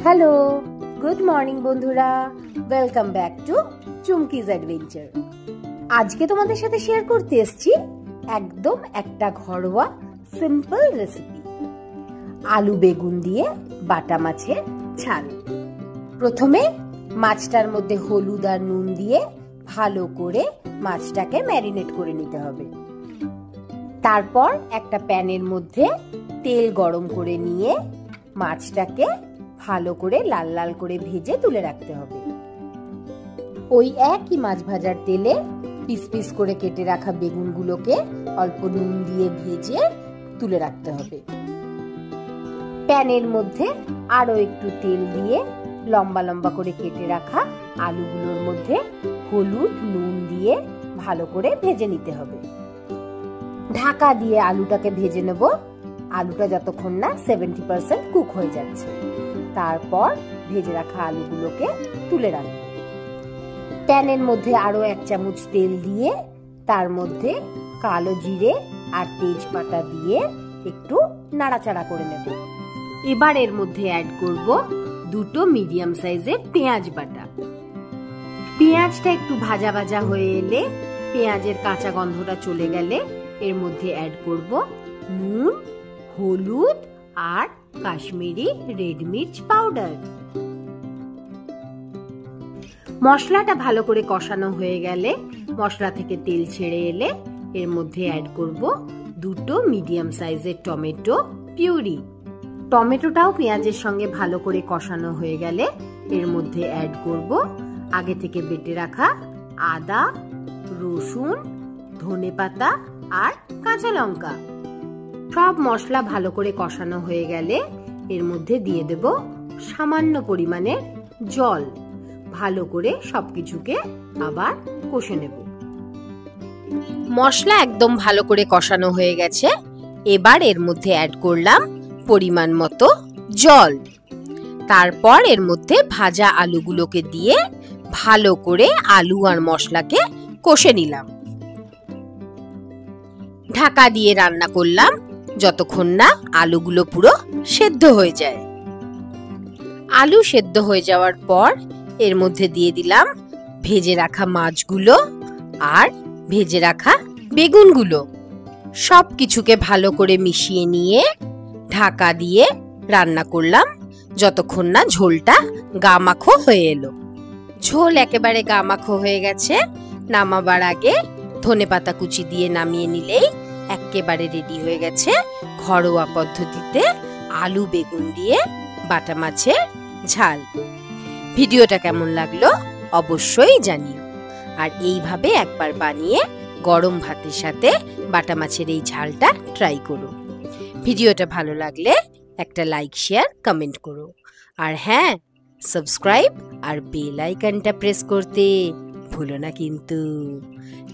Hello, good morning বন্ধুরা, welcome back to চুমকিজ adventure. আজকে তোমাদের সাথে শেয়ার করতে এসেছি একদম একটা ঘরোয়া সিম্পল রেসিপি, আলু বেগুন দিয়ে বাটা মাছের ঝাল। প্রথমে মাছটার মধ্যে হলুদ আর নুন দিয়ে ভালো করে মাছটাকে ম্যারিনেট করে নিতে হবে। তারপর একটা প্যানের মধ্যে তেল গরম করে নিয়ে মাছটাকে ভালো করে লাল লাল করে ভেজে তুলে রাখতে হবে। ওই একই মাছ ভাজার তেলে পিস পিস করে কেটে রাখা বেগুনগুলোকে অল্প নুন দিয়ে ভেজে তুলে রাখতে হবে। প্যানের মধ্যে আরো একটু তেল দিয়ে লম্বা লম্বা করে কেটে রাখা আলুগুলোর মধ্যে হলুদ নুন দিয়ে ভালো করে ভেজে নিতে হবে। ঢাকা দিয়ে আলুটাকে ভেজে নেব, আলুটা যতক্ষণ না 70% কুক হয়ে যাচ্ছে। তারপর ভেজে রাখা আলুগুলোকে তুলে রাখবো। প্যানের মধ্যে আরো 1 চামচ তেল দিয়ে তার মধ্যে কালো জিরে আর তেজপাতা দিয়ে একটু নাড়াচাড়া করে নেব। এবার এর মধ্যে অ্যাড করব 2 মিডিয়াম সাইজের পেঁয়াজ বাটা। পেঁয়াজটা একটু ভাজা ভাজা হয়ে এলে, পেঁয়াজের কাঁচা গন্ধটা চলে গেলে এর মধ্যে অ্যাড করব নুন, হলুদ আর কাশ্মীরি রেড মির্চ পাউডার। মশলাটা ভালো করে কষানো হয়ে গেলে, মশলা থেকে তেল ছেড়ে এলে এর মধ্যে অ্যাড করব 2 মিডিয়াম সাইজের টমেটো পিউরি। টমেটোটাও পেঁয়াজের সঙ্গে ভালো করে কষানো হয়ে গেলে এর মধ্যে অ্যাড করব আগে থেকে বেটে রাখা আদা, রসুন, ধনেপাতা আর কাঁচা লঙ্কা। সব মশলা ভালো করে কষানো হয়ে গেলে এর মধ্যে দিয়ে দেব সামান্য পরিমাণের জল। ভালো করে সবকিছুকে আবার কষে নেব। মশলা একদম ভালো করে কষানো হয়ে গেছে। এবার এর মধ্যে অ্যাড করলাম পরিমাণ মতো জল। তারপর এর মধ্যে ভাজা আলুগুলোকে দিয়ে ভালো করে আলু আর মশলাকে কষে নিলাম। ঢাকা দিয়ে রান্না করলাম যতক্ষণ না আলুগুলো পুরো সেদ্ধ হয়ে যায়। আলু সেদ্ধ হয়ে যাওয়ার পর এর মধ্যে দিয়ে দিলাম ভেজে রাখা মাছগুলো আর ভেজে রাখা বেগুনগুলো। সব কিছুকে ভালো করে মিশিয়ে নিয়ে ঢাকা দিয়ে রান্না করলাম যতক্ষণ না ঝোলটা গামাখো হয়ে এলো। ঝোল একেবারে গামাখো হয়ে গেছে। নামাবার আগে ধনেপাতা কুচি দিয়ে নামিয়ে নিলেই একেবারে রেডি হয়ে গেছে ঘরোয়া পদ্ধতিতে আলু বেগুন দিয়ে বাটা মাছের ঝাল। ভিডিওটা কেমন লাগলো অবশ্যই জানিও। আর এইভাবে একবার বানিয়ে গরম ভাতের সাথে বাটা মাছের এই ঝালটা ট্রাই করো। ভিডিওটা ভালো লাগলে একটা লাইক, শেয়ার, কমেন্ট করো। আর হ্যাঁ, সাবস্ক্রাইব আর বেল আইকনটা প্রেস করতে ভুলো না কিন্তু।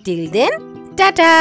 Till then, tata.